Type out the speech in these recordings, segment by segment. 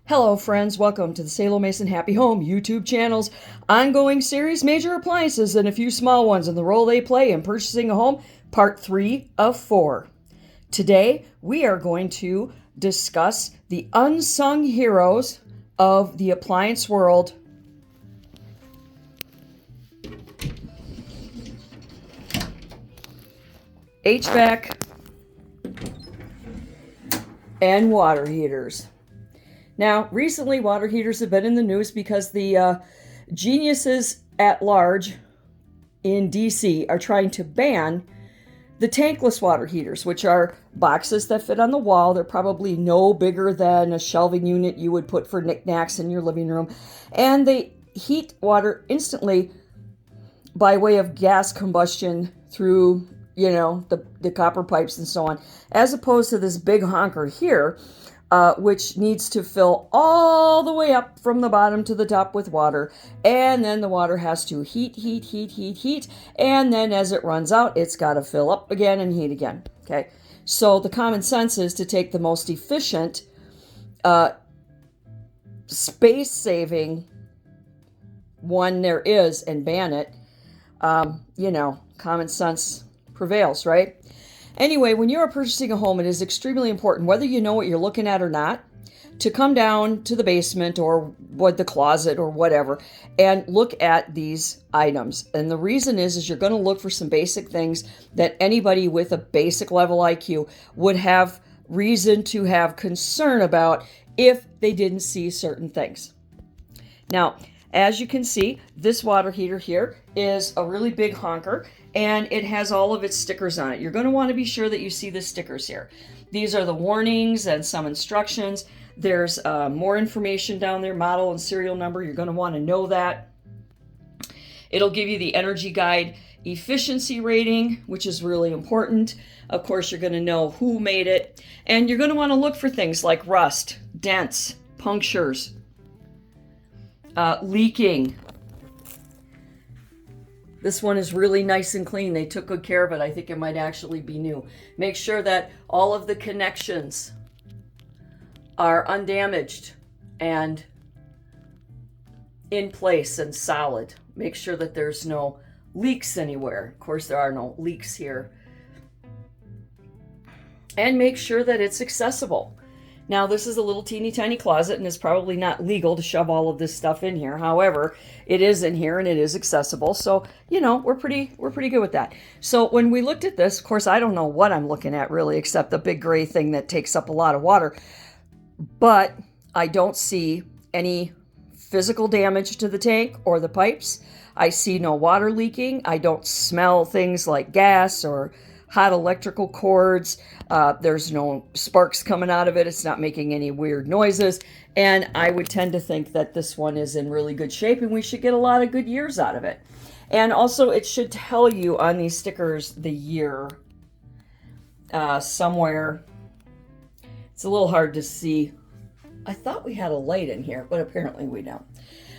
Hello, friends. Welcome to the Salo Mason Happy Home YouTube channel's ongoing series, Major Appliances and a Few Small Ones and the Role They Play in Purchasing a Home, Part 3 of 4. Today, we are going to discuss the unsung heroes of the appliance world. HVAC and water heaters. Now, recently, water heaters have been in the news because the geniuses at large in DC are trying to ban the tankless water heaters, which are boxes that fit on the wall. They're probably no bigger than a shelving unit you would put for knickknacks in your living room. And they heat water instantly by way of gas combustion through, the copper pipes and so on, as opposed to this big honker here, which needs to fill all the way up from the bottom to the top with water. And then the water has to heat. And then as it runs out, it's got to fill up again and heat again. Okay. So the common sense is to take the most efficient, space-saving one there is and ban it. Common sense prevails, right? Anyway, when you are purchasing a home, it is extremely important, whether you know what you're looking at or not, to come down to the basement or the closet or whatever and look at these items. And the reason is you're going to look for some basic things that anybody with a basic level IQ would have reason to have concern about if they didn't see certain things. Now, as you can see, this water heater here is a really big honker, and it has all of its stickers on it. You're going to want to be sure that you see the stickers here. These are the warnings and some instructions. There's more information down there, model and serial number. You're going to want to know that. It'll give you the Energy Guide efficiency rating, which is really important. Of course, you're going to know who made it. And you're going to want to look for things like rust, dents, punctures, leaking. This one is really nice and clean. They took good care of it. I think it might actually be new. Make sure that all of the connections are undamaged and in place and solid. Make sure that there's no leaks anywhere. Of course, there are no leaks here. And make sure that it's accessible. Now, this is a little teeny tiny closet, and it's probably not legal to shove all of this stuff in here. However, it is in here and it is accessible. So, we're pretty good with that. So when we looked at this, of course, I don't know what I'm looking at really, except the big gray thing that takes up a lot of water. But I don't see any physical damage to the tank or the pipes. I see no water leaking. I don't smell things like gas or hot electrical cords. There's no sparks coming out of it. It's not making any weird noises. And I would tend to think that this one is in really good shape and we should get a lot of good years out of it. And also it should tell you on these stickers the year somewhere. It's a little hard to see. I thought we had a light in here, but apparently we don't.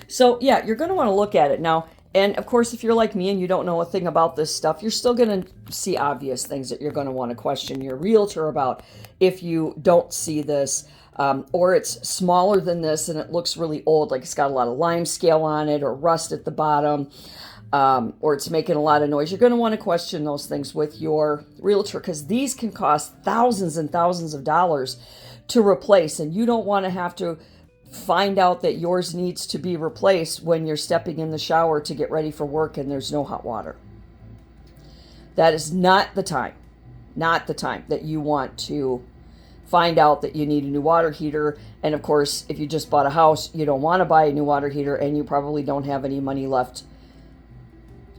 So yeah, you're going to want to look at it now. And of course, if you're like me and you don't know a thing about this stuff, you're still going to see obvious things that you're going to want to question your realtor about if you don't see this, or it's smaller than this and it looks really old, like it's got a lot of lime scale on it or rust at the bottom, or it's making a lot of noise. You're going to want to question those things with your realtor because these can cost thousands and thousands of dollars to replace, and you don't want to have to find out that yours needs to be replaced when you're stepping in the shower to get ready for work and there's no hot water. That is not the time that you want to find out that you need a new water heater. And of course, if you just bought a house, you don't want to buy a new water heater and you probably don't have any money left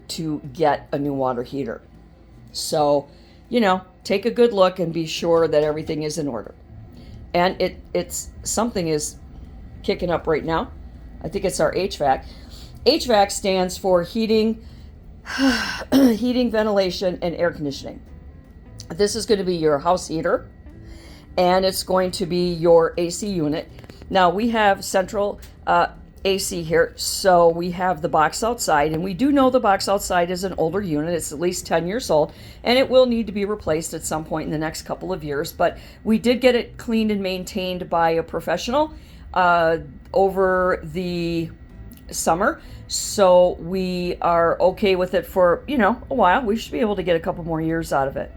to get a new water heater. So, take a good look and be sure that everything is in order. And it's something is kicking up right now. I think it's our HVAC. HVAC stands for heating, ventilation, and air conditioning. This is going to be your house heater, and it's going to be your AC unit. Now, we have central AC here, so we have the box outside, and we do know the box outside is an older unit. It's at least 10 years old, and it will need to be replaced at some point in the next couple of years, but we did get it cleaned and maintained by a professional. over the summer, so we are okay with it for, a while. We should be able to get a couple more years out of it.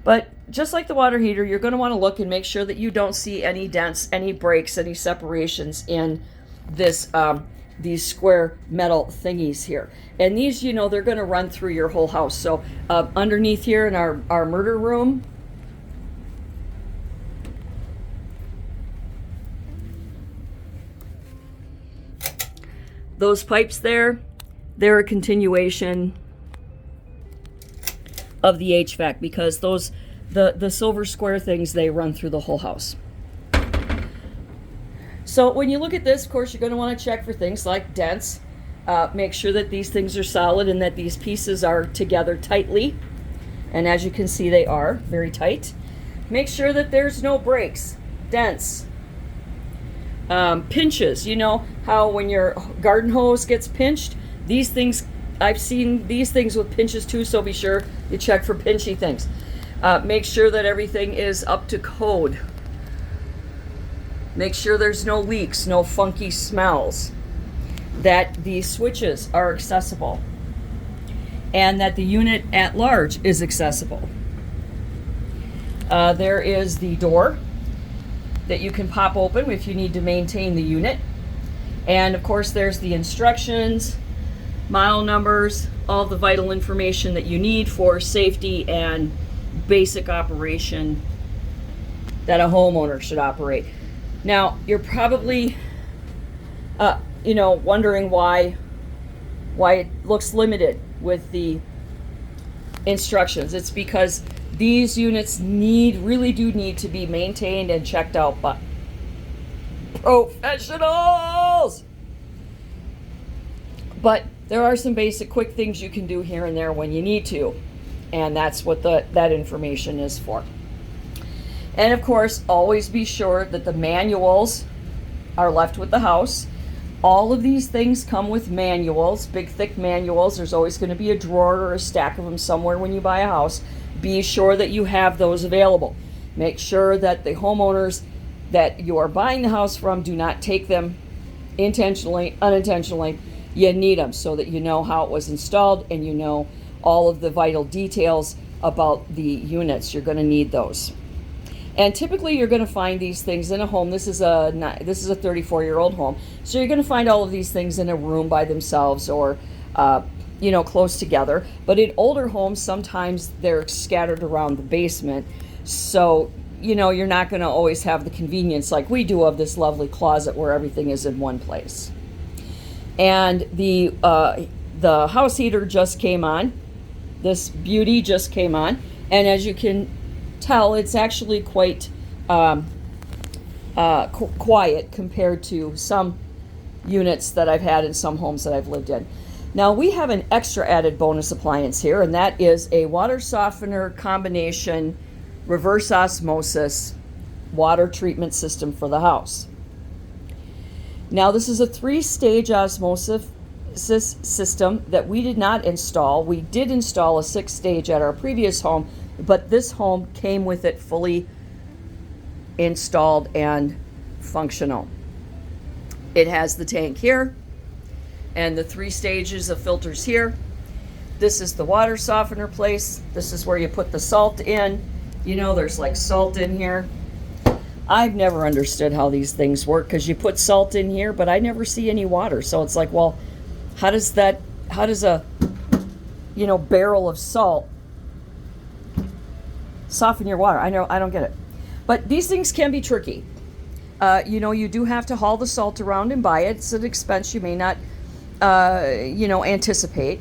But just like the water heater, you're going to want to look and make sure that you don't see any dents, any breaks, any separations in this these square metal thingies here. And these, they're going to run through your whole house. So underneath here in our murder room, those pipes there, they're a continuation of the HVAC, because the silver square things, they run through the whole house. So when you look at this, of course, you're going to want to check for things like dents. Make sure that these things are solid and that these pieces are together tightly. And as you can see, they are very tight. Make sure that there's no breaks, dents, pinches. You know how when your garden hose gets pinched, these things, I've seen these things with pinches too, so be sure you check for pinchy things. Make sure that everything is up to code. Make sure there's no leaks, no funky smells, that the switches are accessible, and that the unit at large is accessible. There is the door that you can pop open if you need to maintain the unit. And of course, there's the instructions, model numbers, all the vital information that you need for safety and basic operation that a homeowner should operate. Now, you're probably, wondering why it looks limited with the instructions. It's because these units really do need to be maintained and checked out by professionals. But there are some basic quick things you can do here and there when you need to, and that's what that information is for. And of course, always be sure that the manuals are left with the house. All of these things come with manuals, big thick manuals. There's always going to be a drawer or a stack of them somewhere when you buy a house. Be sure that you have those available. Make sure that the homeowners that you are buying the house from do not take them intentionally, unintentionally. You need them so that you know how it was installed and you know all of the vital details about the units. You're going to need those. And typically you're going to find these things in a home. This is a 34-year-old home. So you're going to find all of these things in a room by themselves or, close together. But in older homes, sometimes they're scattered around the basement. So, you're not going to always have the convenience like we do of this lovely closet where everything is in one place. And the house heater just came on. This beauty just came on. And as you can tell, it's actually quite quiet compared to some units that I've had in some homes that I've lived in. Now we have an extra added bonus appliance here, and that is a water softener combination reverse osmosis water treatment system for the house. Now this is a 3-stage osmosis system that we did not install. We did install a 6-stage at our previous home, but this home came with it fully installed and functional. It has the tank here and the 3 stages of filters here. This is the water softener place. This is where you put the salt in. There's like salt in here. I've never understood how these things work, because you put salt in here, but I never see any water. So it's like, well, how does a barrel of salt soften your water? I don't get it. But these things can be tricky. You do have to haul the salt around and buy it. It's an expense you may not, anticipate.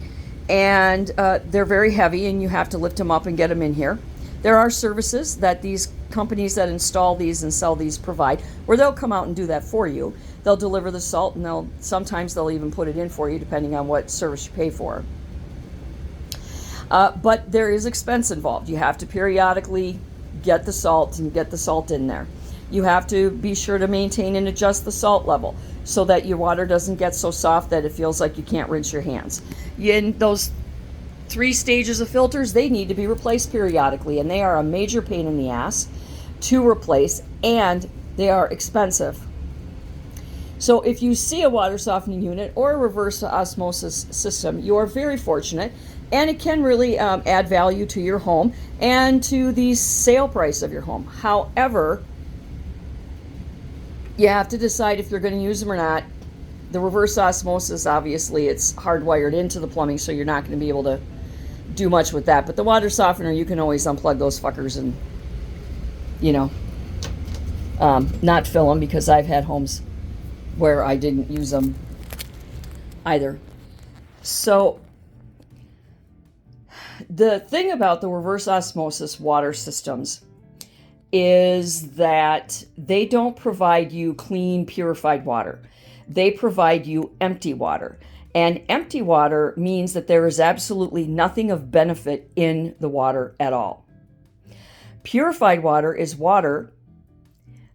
And they're very heavy, and you have to lift them up and get them in here. There are services that these companies that install these and sell these provide, where they'll come out and do that for you. They'll deliver the salt, and sometimes they'll even put it in for you, depending on what service you pay for. But there is expense involved. You have to periodically get the salt and get the salt in there. You have to be sure to maintain and adjust the salt level so that your water doesn't get so soft that it feels like you can't rinse your hands. In those 3 stages of filters, they need to be replaced periodically, and they are a major pain in the ass to replace, and they are expensive. So if you see a water softening unit or a reverse osmosis system, you are very fortunate, and it can really add value to your home and to the sale price of your home. However, you have to decide if you're going to use them or not. The reverse osmosis, obviously, it's hardwired into the plumbing, so you're not going to be able to do much with that. But the water softener, you can always unplug those fuckers and, not fill them, because I've had homes where I didn't use them either. So the thing about the reverse osmosis water systems is that they don't provide you clean, purified water. They provide you empty water. And empty water means that there is absolutely nothing of benefit in the water at all. Purified water is water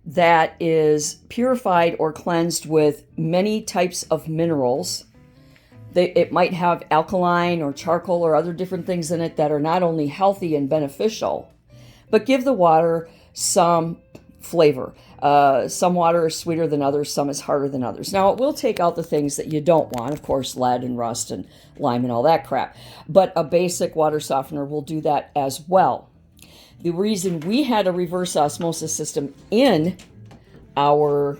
that is purified or cleansed with many types of minerals. It might have alkaline or charcoal or other different things in it that are not only healthy and beneficial, but give the water some flavor. Some water is sweeter than others, some is harder than others. Now, it will take out the things that you don't want, of course, lead and rust and lime and all that crap. But a basic water softener will do that as well. The reason we had a reverse osmosis system in our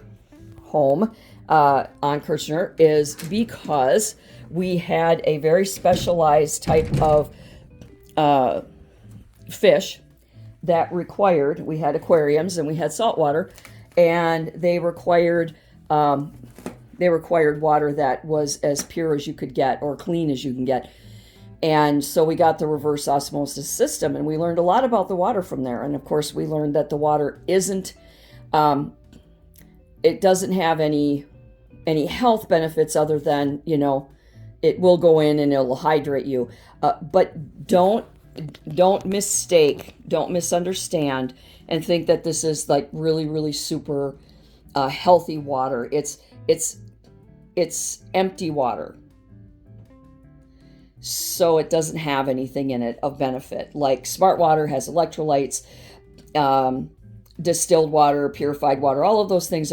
home on Kirchner is because we had a very specialized type of fish that required, we had aquariums and we had saltwater, and they required water that was as pure as you could get or clean as you can get. And so we got the reverse osmosis system, and we learned a lot about the water from there. And of course, we learned that the water isn't, it doesn't have any health benefits other than, it will go in and it'll hydrate you. But don't misunderstand and think that this is like really, really super healthy water. It's empty water. So it doesn't have anything in it of benefit. Like Smart Water has electrolytes, distilled water, purified water, all of those things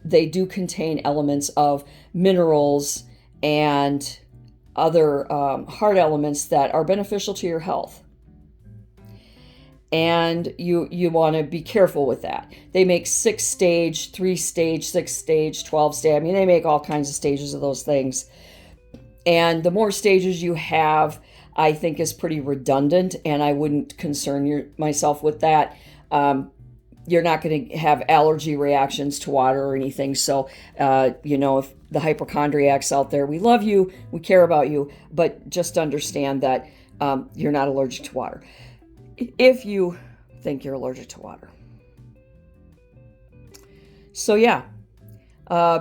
they do contain elements of minerals and other hard elements that are beneficial to your health. And you want to be careful with that. They make 6-stage, 3-stage, 6-stage, 12-stage. I mean, they make all kinds of stages of those things. And the more stages you have, I think is pretty redundant, and I wouldn't concern myself with that. You're not going to have allergy reactions to water or anything. So, if the hypochondriacs out there, we love you, we care about you, but just understand that you're not allergic to water. If you think you're allergic to water. So, yeah.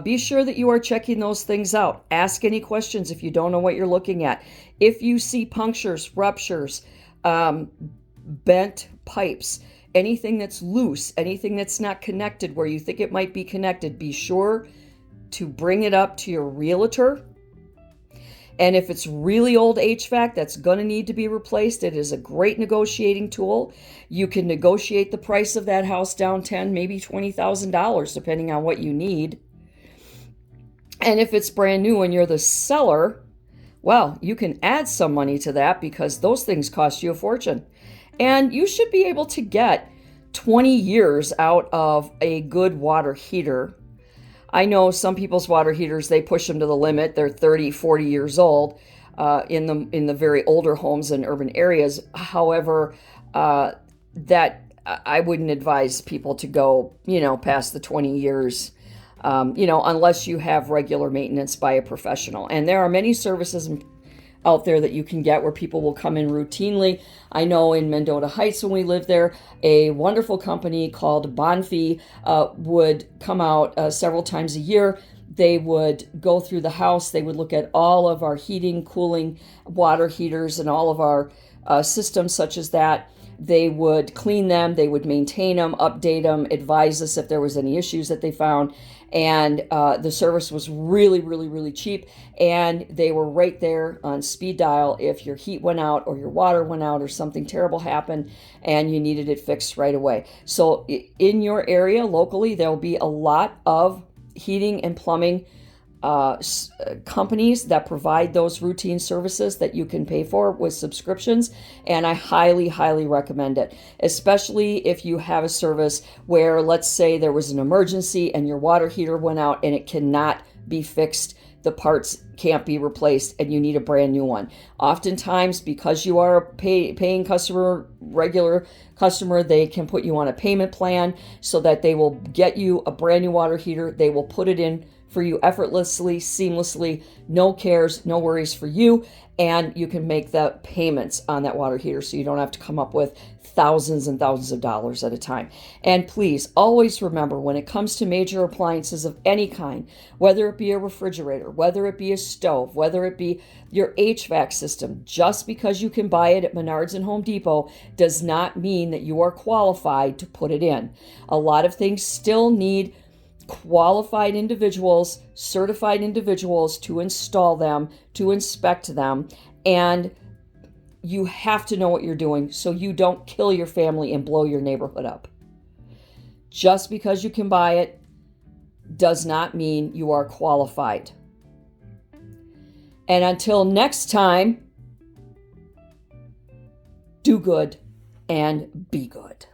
Be sure that you are checking those things out. Ask any questions if you don't know what you're looking at. If you see punctures, ruptures, bent pipes, anything that's loose, anything that's not connected where you think it might be connected, be sure to bring it up to your realtor. And if it's really old HVAC that's going to need to be replaced, it is a great negotiating tool. You can negotiate the price of that house down $10,000, maybe $20,000, depending on what you need. And if it's brand new and you're the seller, well, you can add some money to that because those things cost you a fortune. And you should be able to get 20 years out of a good water heater. I know some people's water heaters, they push them to the limit. They're 30, 40 years old in the very older homes in urban areas. However, that I wouldn't advise people to go, past the 20 years. Unless you have regular maintenance by a professional. And there are many services out there that you can get where people will come in routinely. I know in Mendota Heights, when we lived there, a wonderful company called Bonfi would come out several times a year. They would go through the house. They would look at all of our heating, cooling, water heaters, and all of our systems such as that. They would clean them, they would maintain them, update them, advise us if there was any issues that they found. And the service was really, really, really cheap. And they were right there on speed dial if your heat went out or your water went out or something terrible happened and you needed it fixed right away. So in your area locally, there will be a lot of heating and plumbing companies that provide those routine services that you can pay for with subscriptions, and I highly, highly recommend it, especially if you have a service where, let's say, there was an emergency and your water heater went out and it cannot be fixed. The parts can't be replaced and you need a brand new one. Oftentimes, because you are a paying customer, regular customer, they can put you on a payment plan so that they will get you a brand new water heater. They will put it in for you effortlessly, seamlessly, no cares, no worries for you, and you can make the payments on that water heater so you don't have to come up with thousands and thousands of dollars at a time. And please always remember, when it comes to major appliances of any kind, whether it be a refrigerator, whether it be a stove, whether it be your HVAC system, just because you can buy it at Menards and Home Depot does not mean that you are qualified to put it in. A lot of things still need qualified individuals, certified individuals to install them, to inspect them, and you have to know what you're doing so you don't kill your family and blow your neighborhood up. Just because you can buy it does not mean you are qualified. And until next time, do good and be good.